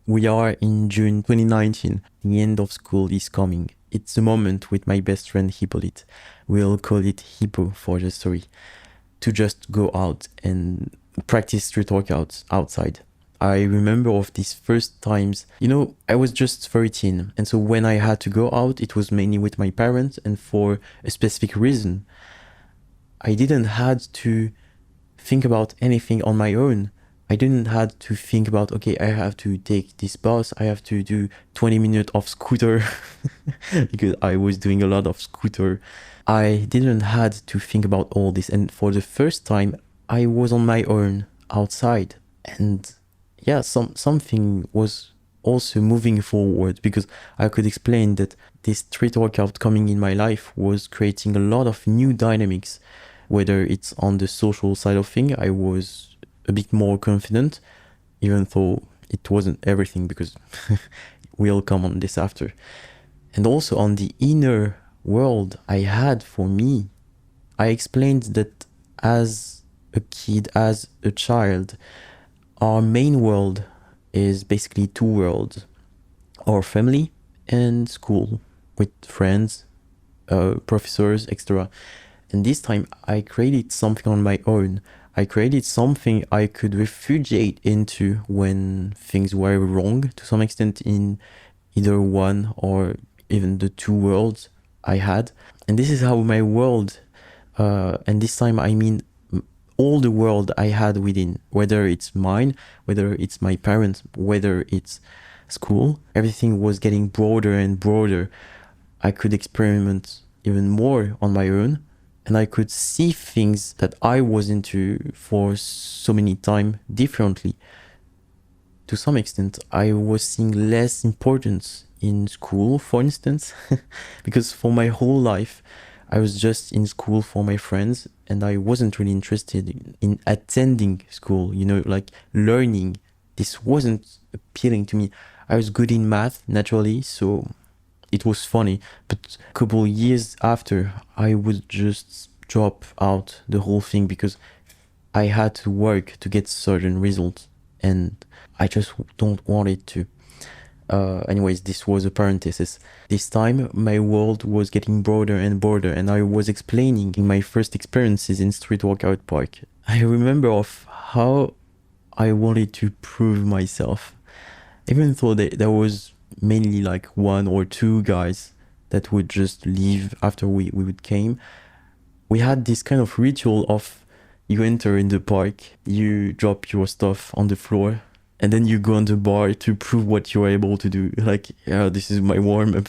We are in June 2019. The end of school is coming. It's the moment with my best friend Hippolyte. We'll call it Hippo for the story. To just go out and practice street workouts outside. I remember of these first times, I was just 13. And so when I had to go out, it was mainly with my parents and for a specific reason. I didn't had to think about anything on my own. I didn't had to think about, okay, I have to take this bus, I have to do 20 minutes of scooter because I was doing a lot of scooter. I didn't had to think about all this. And for the first time, I was on my own outside. And yeah, something was also moving forward because I could explain that this street workout coming in my life was creating a lot of new dynamics. Whether it's on the social side of things, I was a bit more confident, even though it wasn't everything because we'll come on this after. And also on the inner world I had for me, I explained that as a kid, as a child, our main world is basically two worlds: our family and school with friends, professors, etc. And this time I created something on my own. I created something I could refugiate into when things were wrong to some extent in either one or even the two worlds I had. And this is how my world, and this time I mean all the world I had within, whether it's mine, whether it's my parents, whether it's school, everything was getting broader and broader. I could experiment even more on my own, and I could see things that I was into for so many time differently. To some extent, I was seeing less importance in school, for instance, because for my whole life, I was just in school for my friends, and I wasn't really interested in attending school, like learning. This wasn't appealing to me. I was good in math naturally, so it was funny. But a couple years after, I would just drop out the whole thing because I had to work to get certain results, and I just don't want it to. Anyways, this was a parenthesis. This time, my world was getting broader and broader, and I was explaining my first experiences in street workout park. I remember of how I wanted to prove myself, even though there was mainly like one or two guys that would just leave after we would came. We had this kind of ritual of you enter in the park, you drop your stuff on the floor, and then you go on the bar to prove what you're able to do. Like, yeah, this is my warm-up.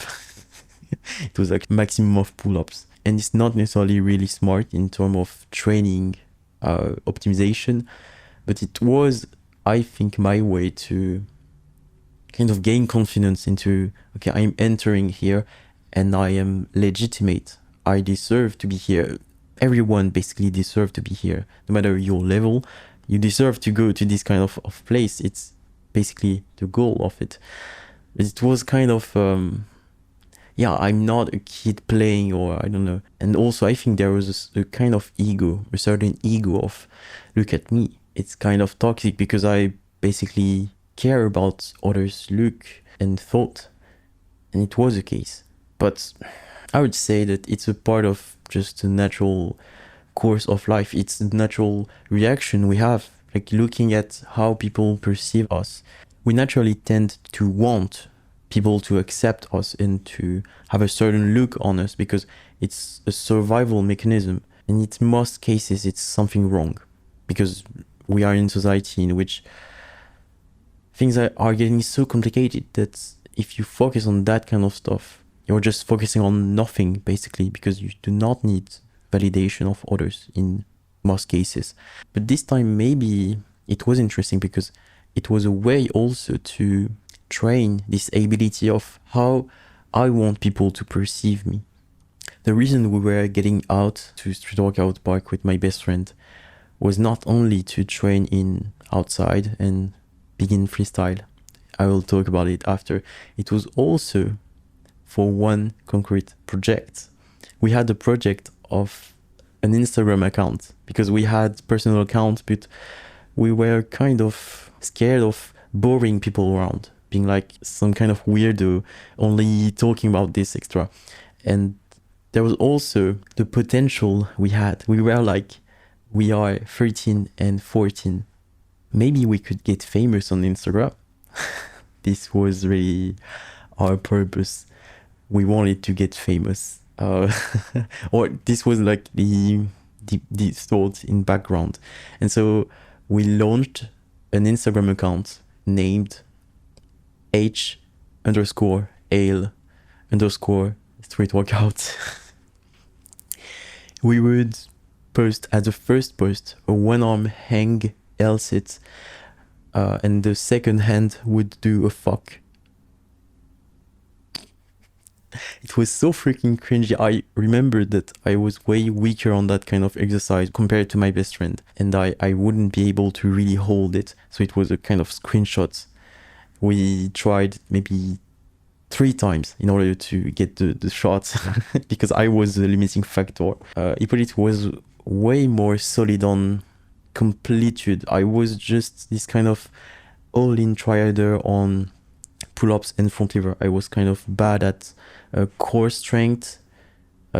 It was like maximum of pull-ups. And it's not necessarily really smart in terms of training optimization, but it was, I think, my way to kind of gain confidence into, okay, I'm entering here and I am legitimate. I deserve to be here. Everyone basically deserves to be here. No matter your level, you deserve to go to this kind of place. It's basically the goal of it. It was kind of, yeah, I'm not a kid playing, or I don't know. And also I think there was a kind of ego, a certain ego of, look at me. It's kind of toxic because I basically care about others' look and thought. And it was the case. But I would say that it's a part of just a natural course of life. It's a natural reaction we have, like looking at how people perceive us. We naturally tend to want people to accept us and to have a certain look on us because it's a survival mechanism. And in most cases, it's something wrong because we are in a society in which things are getting so complicated that if you focus on that kind of stuff, you're just focusing on nothing basically, because you do not need validation of others in most cases. But this time maybe it was interesting because it was a way also to train this ability of how I want people to perceive me. The reason we were getting out to street workout park with my best friend was not only to train in outside and begin freestyle. I will talk about it after. It was also for one concrete project. We had a project of an Instagram account because we had personal accounts, but we were kind of scared of boring people around being like some kind of weirdo, only talking about this extra. And there was also the potential we had. We were like, we are 13 and 14. Maybe we could get famous on Instagram. This was really our purpose. We wanted to get famous. Or this was like the thought in background. And so we launched an Instagram account named H underscore ale underscore street workout. We would post as the first post a one-arm hang L sit, and the second hand would do a fuck. It was so freaking cringy. I remember that I was way weaker on that kind of exercise compared to my best friend, and I wouldn't be able to really hold it. So it was a kind of screenshot. We tried maybe 3 times in order to get the shots because I was the limiting factor. Hippolyte was way more solid on completude. I was just this kind of all-in triader on pull-ups and front lever. I was kind of bad at core strength.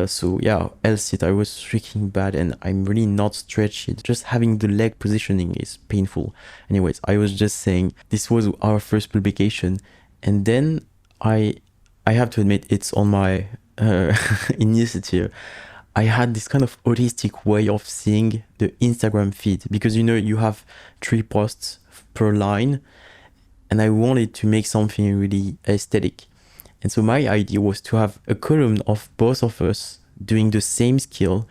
So yeah, L-sit, I was freaking bad, and I'm really not stretchy. Just having the leg positioning is painful. Anyways, I was just saying, this was our first publication, and then I have to admit, it's on my initiative. I had this kind of autistic way of seeing the Instagram feed, because you have 3 posts per line, and I wanted to make something really aesthetic. And so my idea was to have a column of both of us doing the same skill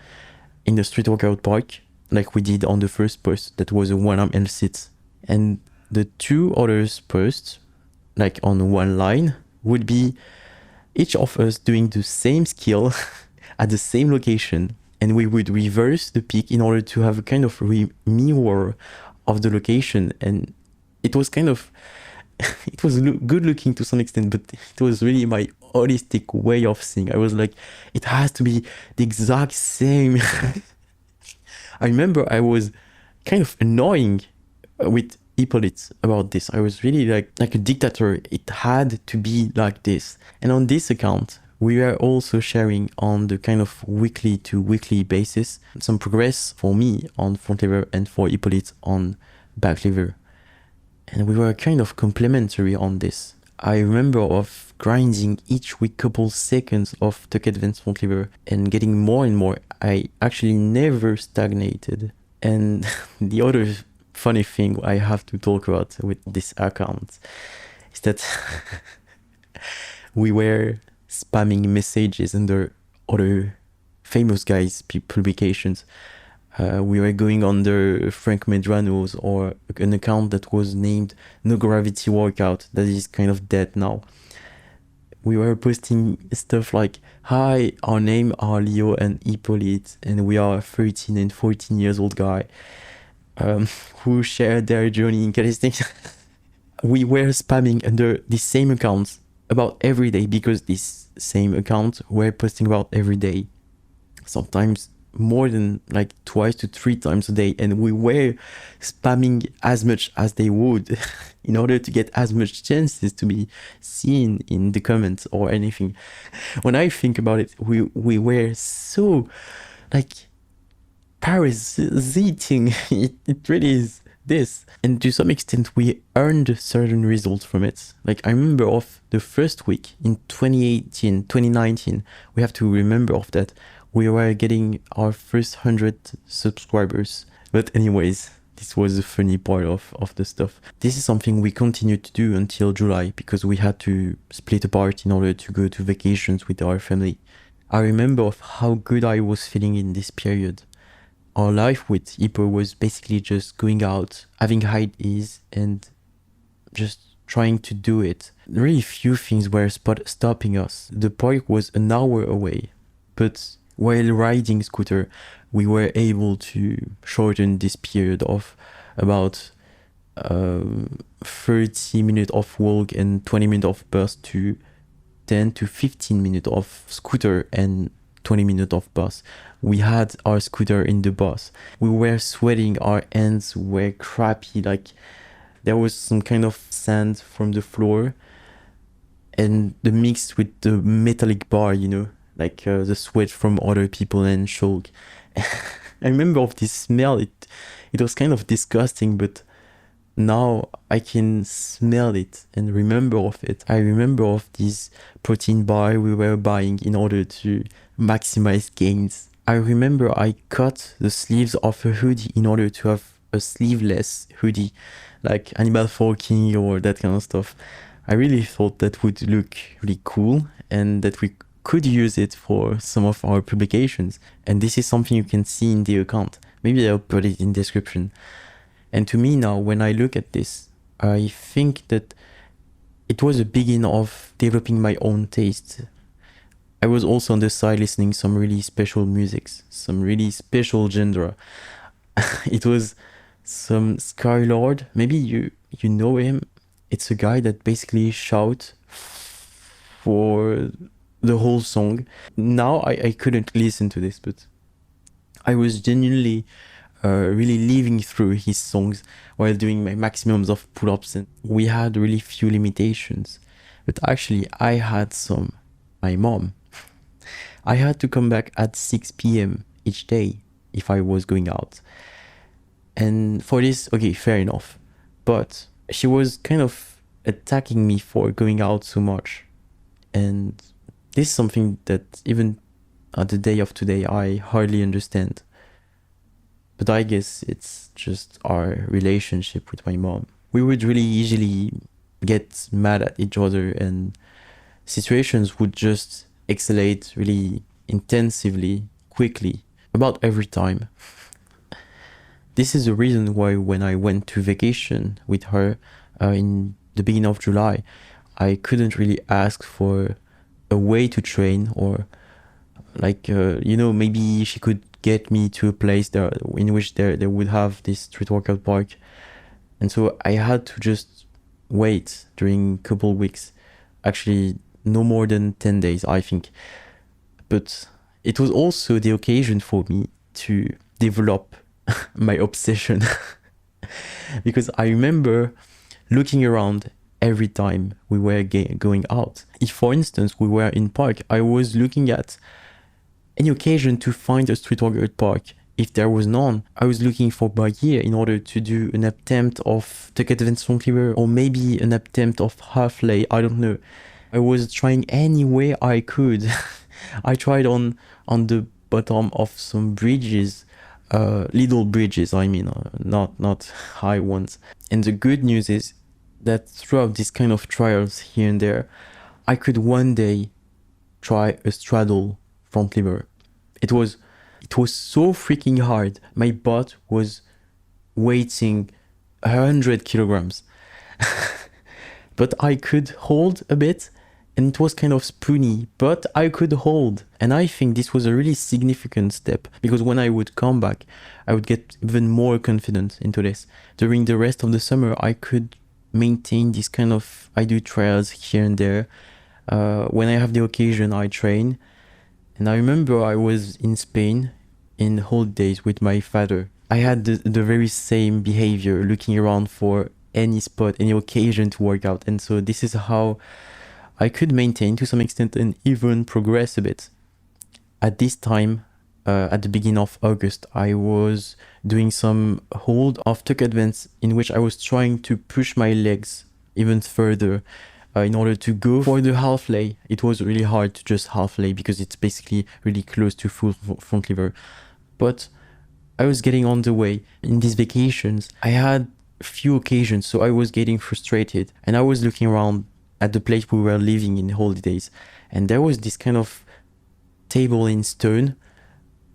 in the street workout park, like we did on the first post that was a one-arm L sit. And the 2 others posts, like on one line, would be each of us doing the same skill at the same location, and we would reverse the peak in order to have a kind of mirror of the location. And it was kind of it was good looking to some extent, but it was really my holistic way of seeing. I was like, it has to be the exact same. I remember I was kind of annoying with Hippolyte about this. I was really like a dictator. It had to be like this. And on this account, we were also sharing on the kind of weekly to weekly basis some progress for me on front lever and for Hippolyte on back lever. And we were kind of complementary on this. I remember of grinding each week couple seconds of tuck advanced front lever and getting more and more. I actually never stagnated. And the other funny thing I have to talk about with this account is that we were spamming messages under other famous guys' publications. We were going under Frank Medrano's or an account that was named No Gravity Workout that is kind of dead now. We were posting stuff like, hi, our name are Leo and Hippolyte, and we are 13 and 14 years old guy who shared their journey in calisthenics. We were spamming under the same accounts about every day, because this same account were posting about every day, sometimes more than like 2 to 3 times a day, and we were spamming as much as they would in order to get as much chances to be seen in the comments or anything. When I think about it, we were so like parasiting. It really is this, and to some extent we earned certain results from it. Like I remember of the first week in 2019, we have to remember of that, we were getting our first 100 subscribers. But anyways, this was the funny part of the stuff. This is something we continued to do until July, because we had to split apart in order to go to vacations with our family. I remember of how good I was feeling in this period. Our life with Hippo was basically just going out, having high ease, and just trying to do it. Really few things were stopping us. The park was an hour away, but while riding scooter, we were able to shorten this period of about 30 minutes of walk and 20 minutes of bus to 10 to 15 minutes of scooter and 20 minutes of bus. We had our scooter in the bus. We were sweating, our hands were crappy, like There was some kind of sand from the floor, and the mix with the metallic bar, like the sweat from other people and chalk. I remember of this smell. It was kind of disgusting, but now I can smell it and remember of it. I remember of this protein bar we were buying in order to maximize gains. I remember I cut the sleeves of a hoodie in order to have a sleeveless hoodie, like Animal Falking or that kind of stuff. I really thought that would look really cool and that we could use it for some of our publications. And this is something you can see in the account. Maybe I'll put it in description. And to me now, when I look at this, I think that it was a beginning of developing my own taste. I was also on the side listening some really special musics, some really special genre. It was some Skylord. Maybe you know him. It's a guy that basically shout for the whole song. Now I couldn't listen to this, but I was genuinely really living through his songs while doing my maximums of pull-ups, and we had really few limitations. But actually I had some. My mom. I had to come back at 6 p.m. each day if I was going out. And for this, okay, fair enough. But she was kind of attacking me for going out so much. And this is something that even at the day of today, I hardly understand. But I guess it's just our relationship with my mom. We would really easily get mad at each other, and situations would just escalate really intensively, quickly, about every time. This is the reason why when I went to vacation with her in the beginning of July, I couldn't really ask for a way to train, or like, maybe she could get me to a place there in which they would have this street workout park. And so I had to just wait during a couple weeks, actually no more than 10 days, I think. But it was also the occasion for me to develop my obsession. Because I remember looking around every time we were going out. If, for instance, we were in park, I was looking at any occasion to find a street workout park. If there was none, I was looking for barrier in order to do an attempt of tuck advance front lever, or maybe an attempt of half lay, I don't know. I was trying any way I could. I tried on the bottom of some bridges, little bridges, I mean, not high ones. And the good news is that throughout these kind of trials here and there, I could one day try a straddle front lever. It was so freaking hard. My butt was weighing 100 kilograms. But I could hold a bit, and it was kind of spoony, but I could hold. And I think this was a really significant step, because when I would come back, I would get even more confident into this. During the rest of the summer, I could maintain this kind of, I do trials here and there. When I have the occasion, I train. And I remember I was in Spain in holidays with my father. I had the very same behavior, looking around for any spot, any occasion to work out. And so this is how I could maintain to some extent and even progress a bit. At this time, at the beginning of August, I was doing some hold of tuck advance in which I was trying to push my legs even further in order to go for the half lay. It was really hard to just half lay because it's basically really close to full front lever. But I was getting on the way. In these vacations, I had a few occasions, so I was getting frustrated, and I was looking around at the place we were living in holidays, and there was this kind of table in stone,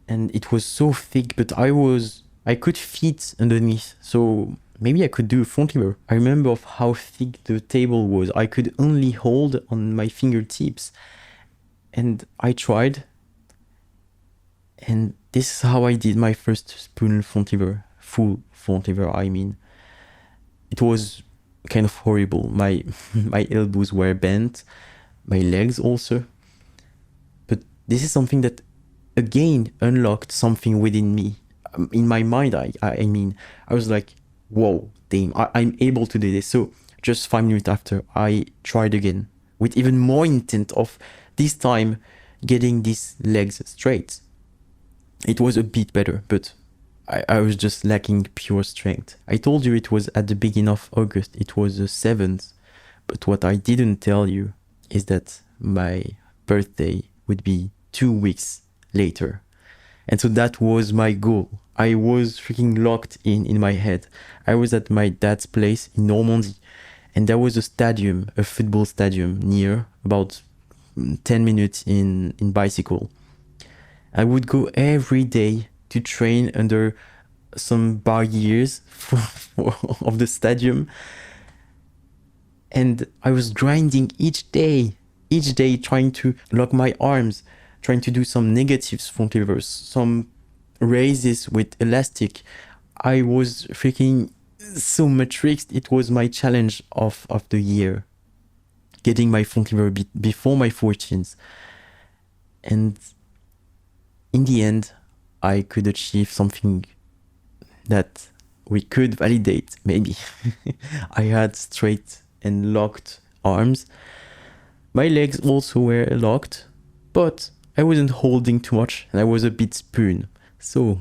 and it was so thick, but I could fit underneath, so maybe I could do a front lever. I remember of how thick the table was. I could only hold on my fingertips, and I tried, and this is how I did my first spoon front lever, full front lever, I mean. It was kind of horrible. My elbows were bent, my legs also. But this is something that again unlocked something within me. In my mind, I mean, I was like, whoa, damn, I'm able to do this. So just 5 minutes after, I tried again with even more intent of this time getting these legs straight. It was a bit better, but I was just lacking pure strength. I told you it was at the beginning of August. It was the 7th. But what I didn't tell you is that my birthday would be 2 weeks later. And so that was my goal. I was freaking locked in my head. I was at my dad's place in Normandy, and there was a stadium, a football stadium near, about 10 minutes in bicycle. I would go every day to train under some barriers of the stadium. And I was grinding each day trying to lock my arms, trying to do some negatives front levers, some raises with elastic. I was freaking so matrixed. It was my challenge of the year, getting my front lever before my 14th. And in the end, I could achieve something that we could validate, maybe. I had straight and locked arms. My legs also were locked, but I wasn't holding too much and I was a bit spoon. So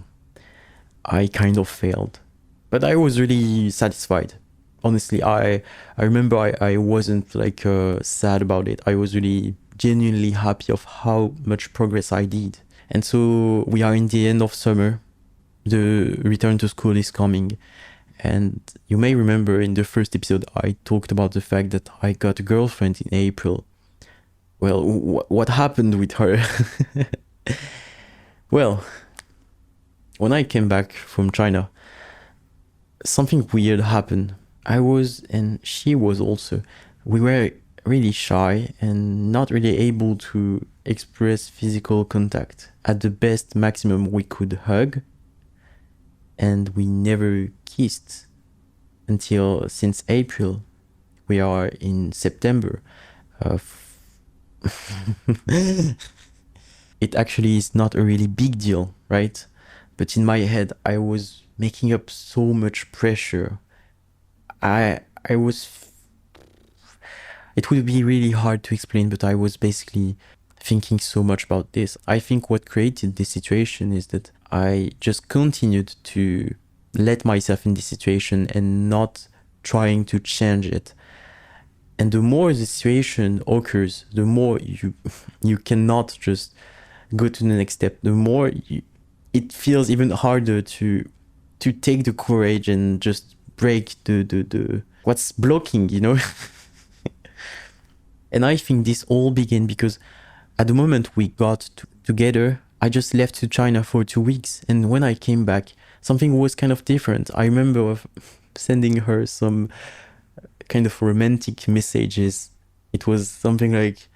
I kind of failed. But I was really satisfied. Honestly, I remember I wasn't like sad about it. I was really genuinely happy of how much progress I did. And so we are in the end of summer. The return to school is coming. And you may remember in the first episode, I talked about the fact that I got a girlfriend in April. Well, what happened with her? Well, when I came back from China, something weird happened. I was, and she was also, we were really shy and not really able to express physical contact. At the best maximum, we could hug, and we never kissed until since April. We are in September. It actually is not a really big deal, right? But in my head, I was making up so much pressure. I was. It would be really hard to explain, but I was basically thinking so much about this. I think what created this situation is that I just continued to let myself in this situation and not trying to change it. And the more the situation occurs, the more you cannot just go to the next step. The more it feels even harder to take the courage and just break the what's blocking, you know. And I think this all began because at the moment we got together, I just left to China for 2 weeks. And when I came back, something was kind of different. I remember sending her some kind of romantic messages. It was something like,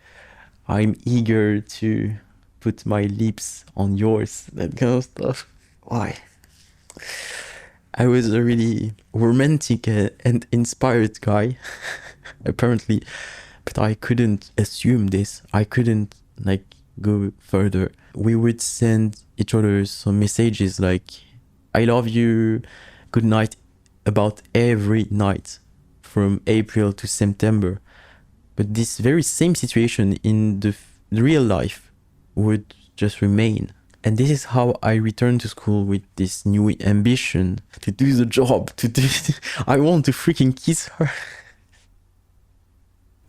I'm eager to put my lips on yours, that kind of stuff. Why? I was a really romantic and inspired guy, apparently. But I couldn't assume this. I couldn't like go further. We would send each other some messages like, I love you, good night, about every night from April to September. But this very same situation in the real life would just remain. And this is how I returned to school with this new ambition to do the job, I want to freaking kiss her.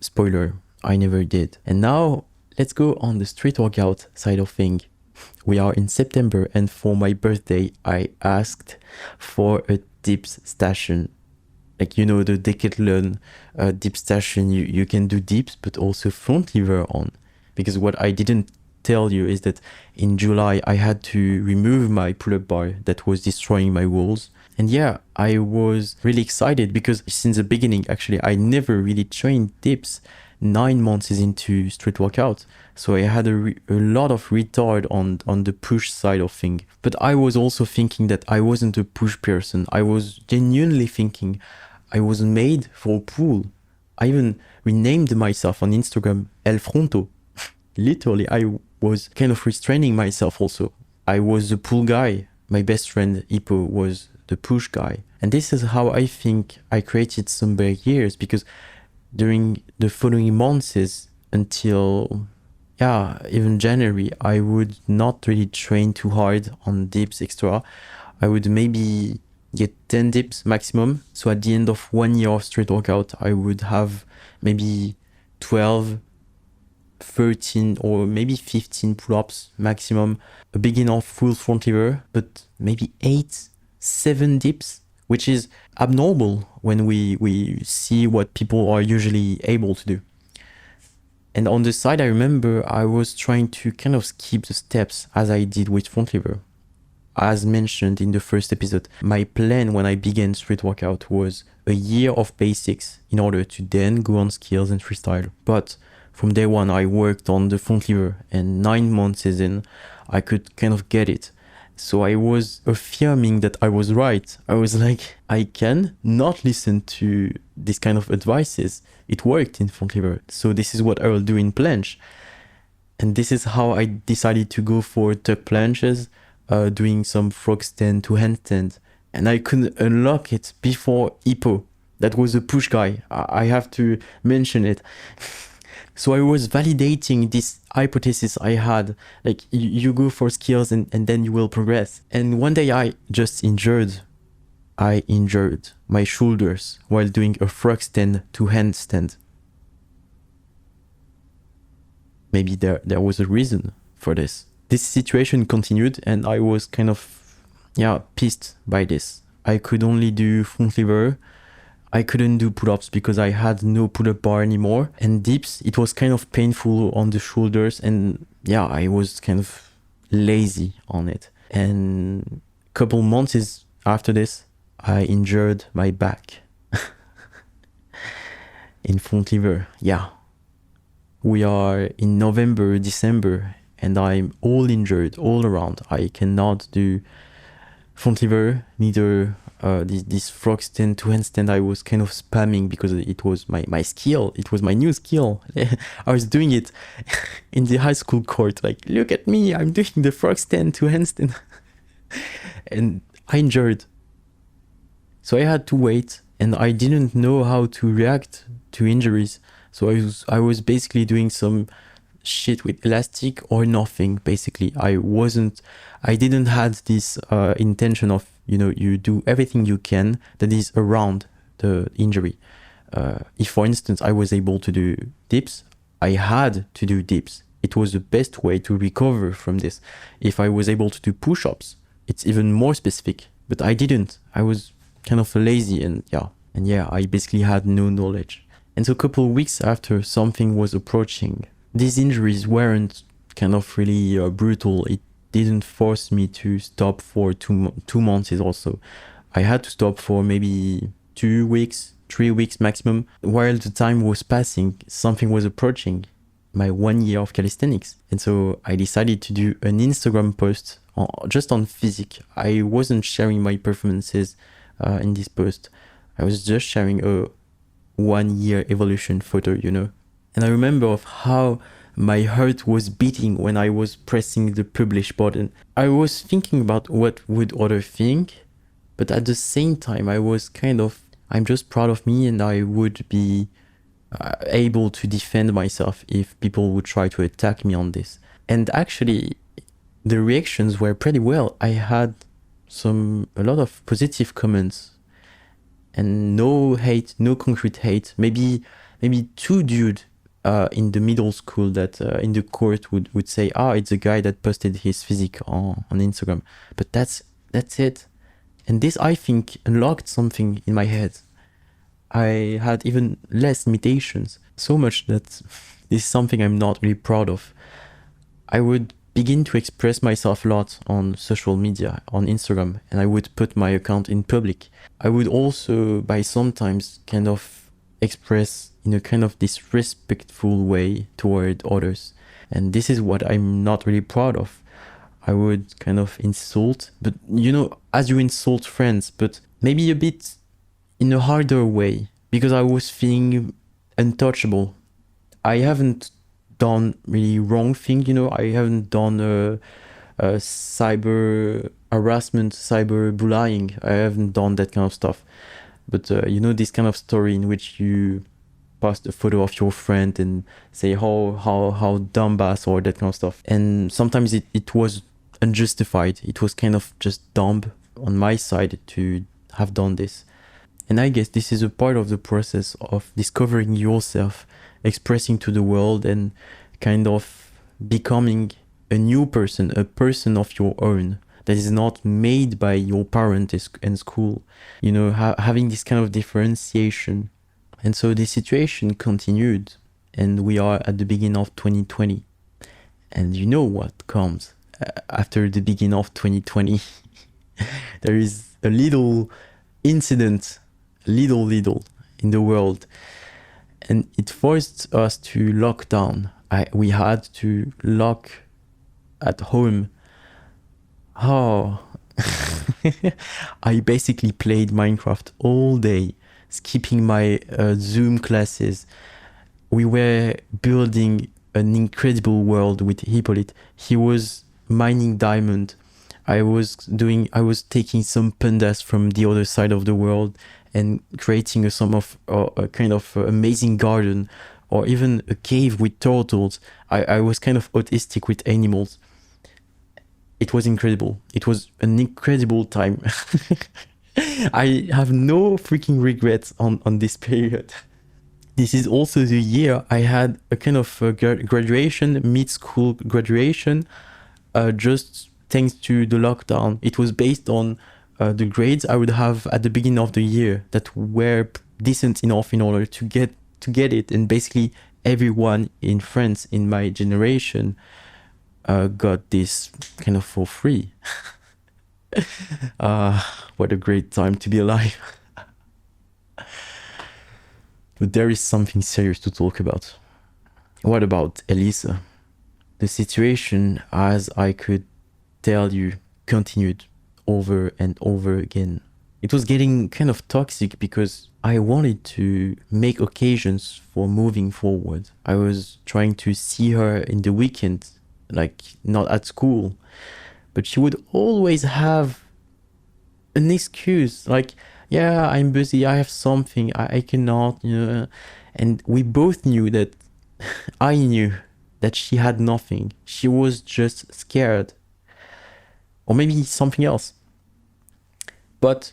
Spoiler, I never did. And now let's go on the street workout side of things. We are in September, and for my birthday, I asked for a dips station. Like, you know, the Decathlon dip station, you can do dips, but also front lever on. Because what I didn't tell you is that in July, I had to remove my pull-up bar that was destroying my walls. And yeah, I was really excited because since the beginning, actually, I never really trained dips. 9 months is into street workout. So I had a lot of retard on the push side of things. But I was also thinking that I wasn't a push person. I was genuinely thinking I was made for pull. I even renamed myself on Instagram El Fronto. Literally, I was kind of restraining myself also. I was the pull guy. My best friend Hippo was the push guy. And this is how I think I created some barriers, because during the following months until, yeah, even January, I would not really train too hard on dips extra. I would maybe get 10 dips maximum. So at the end of 1 year of street workout, I would have maybe 12, 13, or maybe 15 pull-ups maximum. A beginner full front lever, but maybe 8, 7 dips, which is abnormal when we see what people are usually able to do. And on the side, I remember I was trying to kind of skip the steps as I did with front lever. As mentioned in the first episode, my plan when I began street workout was a year of basics in order to then go on skills and freestyle. But from day one, I worked on the front lever, and 9 months in, I could kind of get it. So I was affirming that I was right. I was like, I can not listen to this kind of advices. It worked in front lever. So this is what I will do in planche. And this is how I decided to go for tuck planches, doing some frog stand to handstand. And I couldn't unlock it before Hippo. That was a push guy. I have to mention it. So I was validating this hypothesis I had, like you go for skills and then you will progress. And one day I injured my shoulders while doing a frog stand to handstand. Maybe there was a reason for this. This situation continued and I was kind of, pissed by this. I could only do front lever. I couldn't do pull-ups because I had no pull-up bar anymore. And dips, it was kind of painful on the shoulders. And I was kind of lazy on it. And a couple months after this, I injured my back in front lever. We are in November, December, and I'm all injured all around. I cannot do front lever, neither this frog stand to handstand. I was kind of spamming because it was my skill. It was my new skill. I was doing it in the high school court. Like, look at me, I'm doing the frog stand to handstand. And I injured. So I had to wait, and I didn't know how to react to injuries. So I was basically doing some shit with elastic or nothing, basically. I didn't have this intention of, you do everything you can that is around the injury. If, for instance, I was able to do dips, I had to do dips. It was the best way to recover from this. If I was able to do push-ups, it's even more specific, but I didn't. I was kind of lazy and I basically had no knowledge. And so a couple of weeks after something was approaching, these injuries weren't kind of really brutal. It didn't force me to stop for 2 months also. I had to stop for maybe 2 weeks, 3 weeks maximum. While the time was passing, something was approaching, my 1 year of calisthenics. And so I decided to do an Instagram post just on physique. I wasn't sharing my performances in this post. I was just sharing a 1 year evolution photo, And I remember of how my heart was beating when I was pressing the publish button. I was thinking about what would others think, but at the same time, I was I'm just proud of me, and I would be able to defend myself if people would try to attack me on this. And actually, the reactions were pretty well. I had a lot of positive comments, and no hate, no concrete hate. Maybe 2 dudes in the middle school that in the court would say, it's a guy that posted his physique on Instagram. But that's it. And this, I think, unlocked something in my head. I had even less limitations, so much that this is something I'm not really proud of. I would begin to express myself a lot on social media, on Instagram, and I would put my account in public. I would also, by sometimes, kind of express in a kind of disrespectful way toward others. And this is what I'm not really proud of. I would kind of insult, but as you insult friends, but maybe a bit in a harder way, because I was feeling untouchable. I haven't done really wrong thing, I haven't done a cyber harassment, cyberbullying. I haven't done that kind of stuff. But you know, this kind of story in which you post a photo of your friend and say how dumbass or that kind of stuff. And sometimes it was unjustified. It was kind of just dumb on my side to have done this. And I guess this is a part of the process of discovering yourself, expressing to the world, and kind of becoming a new person, a person of your own that is not made by your parent and school. You know, having this kind of differentiation. And so the situation continued, and we are at the beginning of 2020. And you know what comes after the beginning of 2020? There is a little incident, little in the world, and it forced us to lock down. We had to lock at home. Oh, I basically played Minecraft all day, skipping my Zoom classes. We were building an incredible world with Hippolyte. He was mining diamond. I was taking some pandas from the other side of the world and creating a kind of amazing garden, or even a cave with turtles. I was kind of autistic with animals. It was incredible. It was an incredible time. I have no freaking regrets on this period. This is also the year I had a kind of graduation, mid-school graduation, just thanks to the lockdown. It was based on the grades I would have at the beginning of the year that were decent enough in order to get it. And basically everyone in France in my generation got this kind of for free. What a great time to be alive. But there is something serious to talk about. What about Elisa? The situation, as I could tell you, continued over and over again. It was getting kind of toxic because I wanted to make occasions for moving forward. I was trying to see her in the weekend, like not at school, but she would always have an excuse, like, yeah, I'm busy, I have something, I cannot, you know. And we both knew that I knew that she had nothing. She was just scared. Or maybe something else. But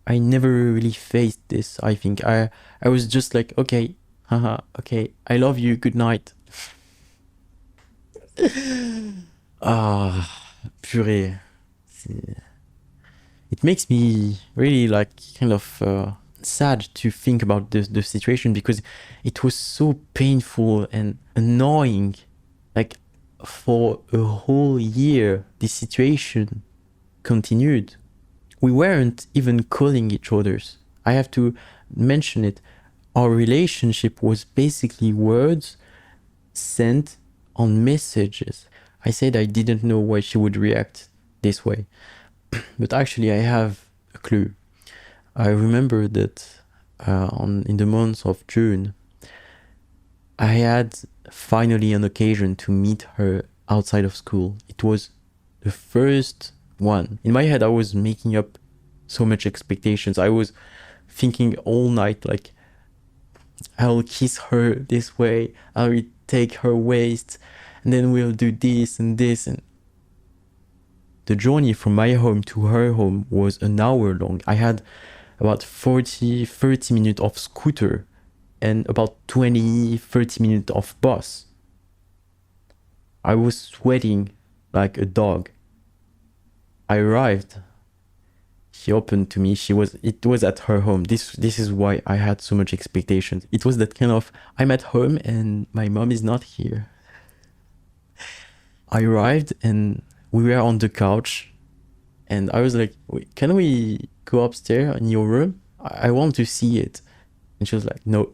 I never really faced this, I think. I was just like, okay, haha, okay, I love you, good night. Purée. It makes me really like kind of sad to think about the situation, because it was so painful and annoying. Like for a whole year, this situation continued. We weren't even calling each other's. I have to mention it. Our relationship was basically words sent on messages. I said I didn't know why she would react this way. But actually, I have a clue. I remember that in the month of June, I had finally an occasion to meet her outside of school. It was the first one. In my head, I was making up so much expectations. I was thinking all night, like, I'll kiss her this way, I'll take her waist, and then we'll do this and this. And the journey from my home to her home was an hour long. I had about 30 minutes of scooter and about 30 minutes of bus. I was sweating like a dog. I arrived. She opened to me. It was at her home. This is why I had so much expectations. It was that kind of, I'm at home and my mom is not here. I arrived and we were on the couch, and I was like, wait, can we go upstairs in your room? I want to see it. And she was like, no.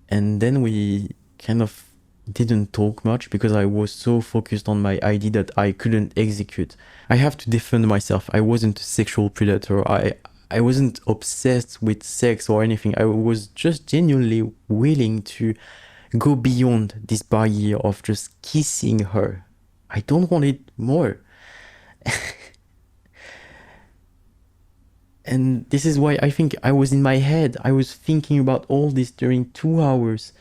And then we kind of didn't talk much because I was so focused on my ID that I couldn't execute. I have to defend myself. I wasn't a sexual predator. I wasn't obsessed with sex or anything. I was just genuinely willing to go beyond this barrier of just kissing her. I don't want it more. And this is why I think I was in my head. I was thinking about all this during 2 hours.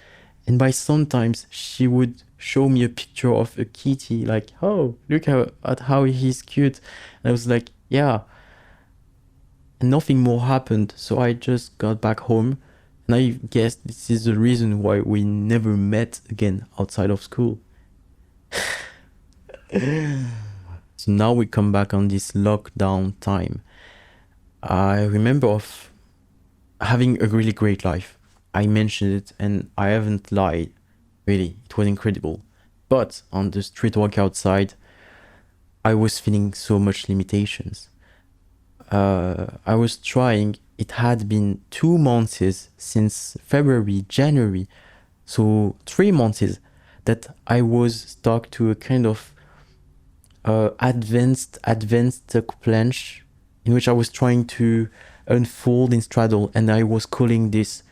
And by sometimes she would show me a picture of a kitty, like, oh, look at how he's cute. And I was like, yeah. And nothing more happened. So I just got back home. And I guess this is the reason why we never met again outside of school. So now we come back on this lockdown time. I remember of having a really great life. I mentioned it and I haven't lied. Really, it was incredible. But on the street walk outside, I was feeling so much limitations. I was trying, it had been 2 months since February, January, so 3 months that I was stuck to a kind of advanced planche in which I was trying to unfold in straddle, and I was calling this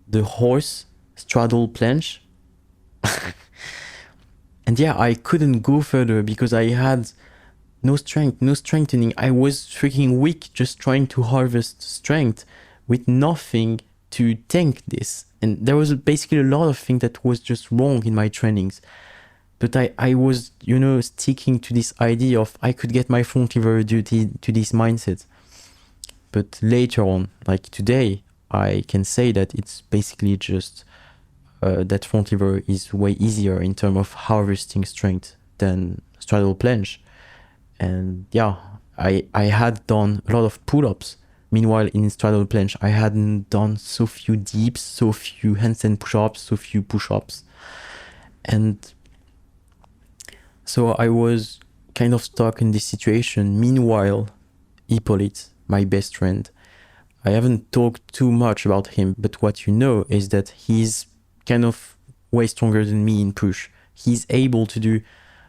the horse straddle planche. And yeah, I couldn't go further because I had no strength, no strengthening. I was freaking weak just trying to harvest strength with nothing to tank this. And there was basically a lot of things that was just wrong in my trainings. But I was, sticking to this idea of I could get my front lever due to this mindset. But later on, like today, I can say that it's basically just that front lever is way easier in terms of harvesting strength than straddle planche. And yeah, I had done a lot of pull-ups. Meanwhile, in straddle planche, I hadn't done so few dips, so few handstand push-ups, so few push-ups. And so I was kind of stuck in this situation. Meanwhile, Hippolyte, my best friend, I haven't talked too much about him, but what you know is that he's kind of way stronger than me in push. He's able to do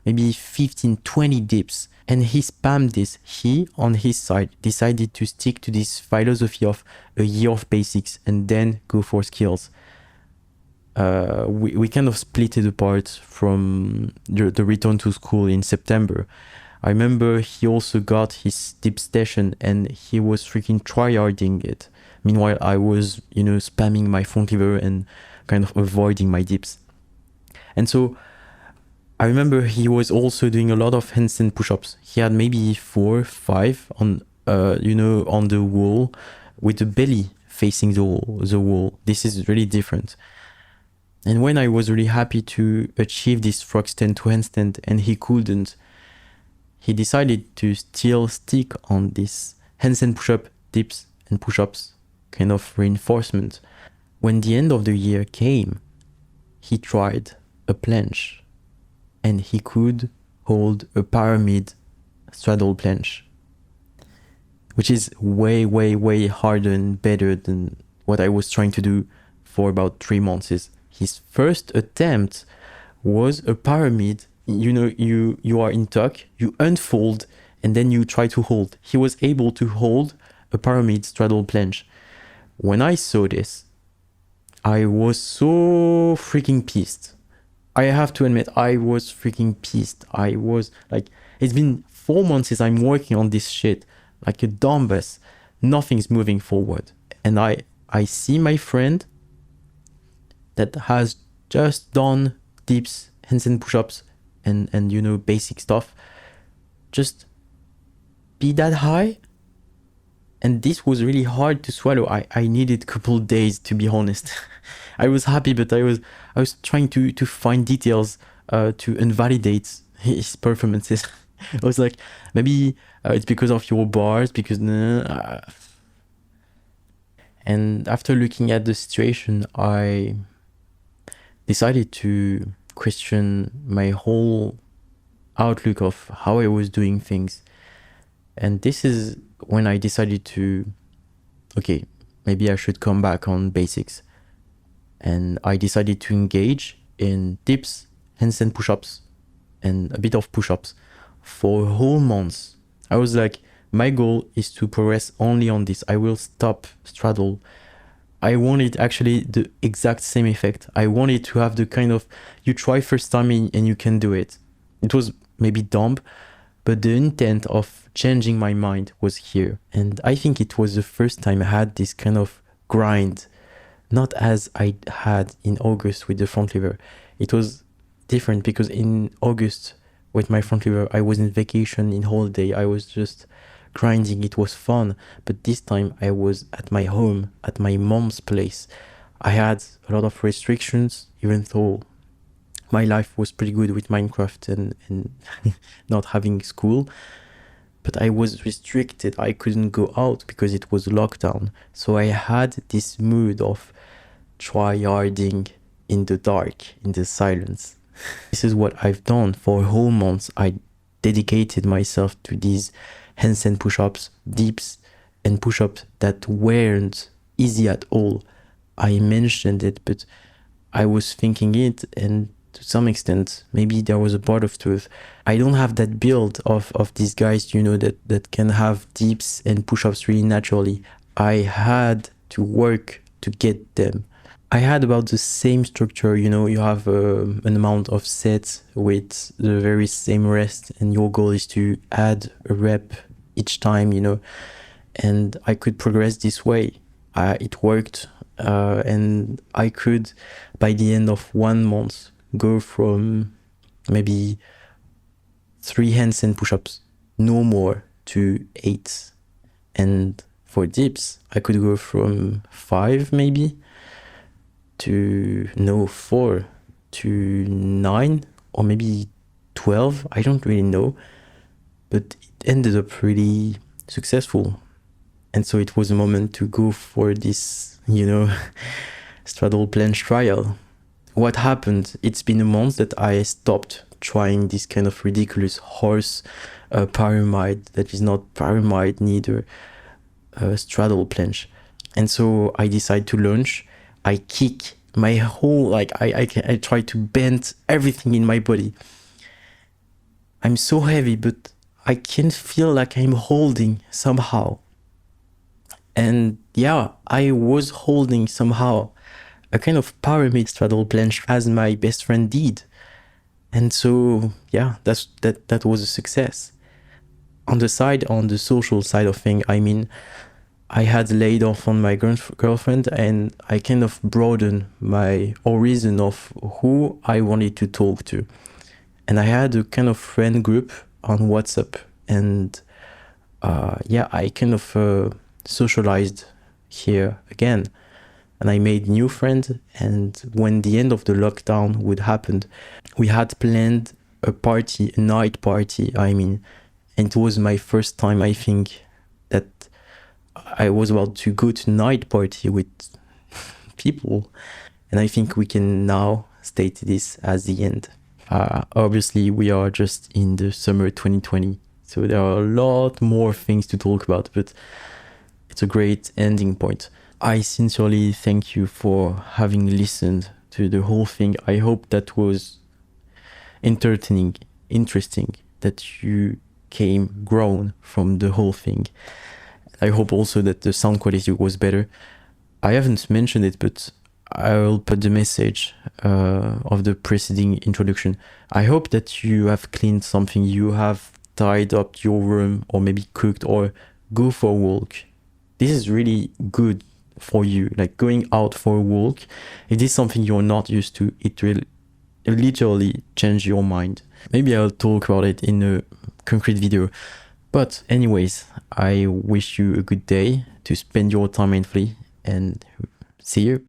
maybe 15, 20 dips, and he spammed this. He, on his side, decided to stick to this philosophy of a year of basics and then go for skills. We kind of split it apart from the return to school in September. I remember he also got his dip station and he was freaking tryharding it. Meanwhile, I was, spamming my front lever and kind of avoiding my dips. And so I remember he was also doing a lot of handstand push-ups. He had maybe 4, 5 on, on the wall with the belly facing the wall. This is really different. And when I was really happy to achieve this frog stand to handstand and he couldn't, he decided to still stick on this handstand push-up, dips and push-ups kind of reinforcement. When the end of the year came, he tried a planche and he could hold a pyramid straddle planche, which is way, way, way harder and better than what I was trying to do for about 3 months. His first attempt was a pyramid. You are in tuck, you unfold, and then you try to hold. He was able to hold a pyramid straddle planche. When I saw this, I was so freaking pissed. I have to admit, I was freaking pissed. I was like, it's been 4 months since I'm working on this shit, like a dumbass. Nothing's moving forward. And I see my friend that has just done dips, handstand push-ups, and basic stuff, just be that high. And this was really hard to swallow. I needed a couple days, to be honest. I was happy, but I was trying to find details to invalidate his performances. I was like, maybe it's because of your bars, because and after looking at the situation, I decided to question my whole outlook of how I was doing things. And this is when I decided to, okay, maybe I should come back on basics. And I decided to engage in dips, handstand push-ups, and a bit of push-ups for a whole month. I was like, my goal is to progress only on this. I will stop straddle. I wanted actually the exact same effect. I wanted to have the kind of, you try first time and you can do it. It was maybe dumb, but the intent of changing my mind was here. And I think it was the first time I had this kind of grind, not as I had in August with the front lever. It was different because in August with my front lever, I was in vacation in holiday. I was just grinding. It was fun. But this time I was at my home, at my mom's place. I had a lot of restrictions, even though my life was pretty good with Minecraft and not having school. But I was restricted. I couldn't go out because it was lockdown. So I had this mood of tryharding in the dark, in the silence. This is what I've done for a whole month. I dedicated myself to these handstand push-ups, dips, and push-ups that weren't easy at all. I mentioned it, but I was thinking it, and to some extent, maybe there was a part of truth. I don't have that build of these guys, you know, that can have dips and push-ups really naturally. I had to work to get them. I had about the same structure, you know, you have an amount of sets with the very same rest, and your goal is to add a rep each time, you know, and I could progress this way. It worked, and I could, by the end of 1 month, go from maybe 3 handstand push-ups, no more, to 8. And for dips, I could go from 5 maybe to 4 to 9 or maybe 12. I don't really know, but it ended up really successful. And so it was a moment to go for this, you know, straddle planche trial. What happened? It's been a month that I stopped trying this kind of ridiculous horse pyramid that is not pyramid, neither straddle planche. And so I decide to launch. I kick my whole, like I try to bend everything in my body. I'm so heavy, but I can feel like I'm holding somehow. And yeah, I was holding somehow a kind of pyramid straddle planche as my best friend did. And so yeah, that was a success. On the side, on the social side of things, I mean, I had laid off on my girlfriend, and I kind of broadened my horizon of who I wanted to talk to. And I had a kind of friend group on WhatsApp, and yeah, I kind of socialized here again, and I made new friends. And when the end of the lockdown would happen, we had planned a party, a night party, I mean, and it was my first time, I think, that I was about to go to night party with people. And I think we can now state this as the end. Obviously, we are just in the summer 2020, so there are a lot more things to talk about, but it's a great ending point. I sincerely thank you for having listened to the whole thing. I hope that was entertaining, interesting, that you came grown from the whole thing. I hope also that the sound quality was better. I haven't mentioned it, but I will put the message of the preceding introduction. I hope that you have cleaned something, you have tied up your room, or maybe cooked, or go for a walk. This is really good for you, like going out for a walk. If this is something you're not used to, it will literally change your mind. Maybe I'll talk about it in a concrete video. But anyways, I wish you a good day to spend your time mindfully, and see you.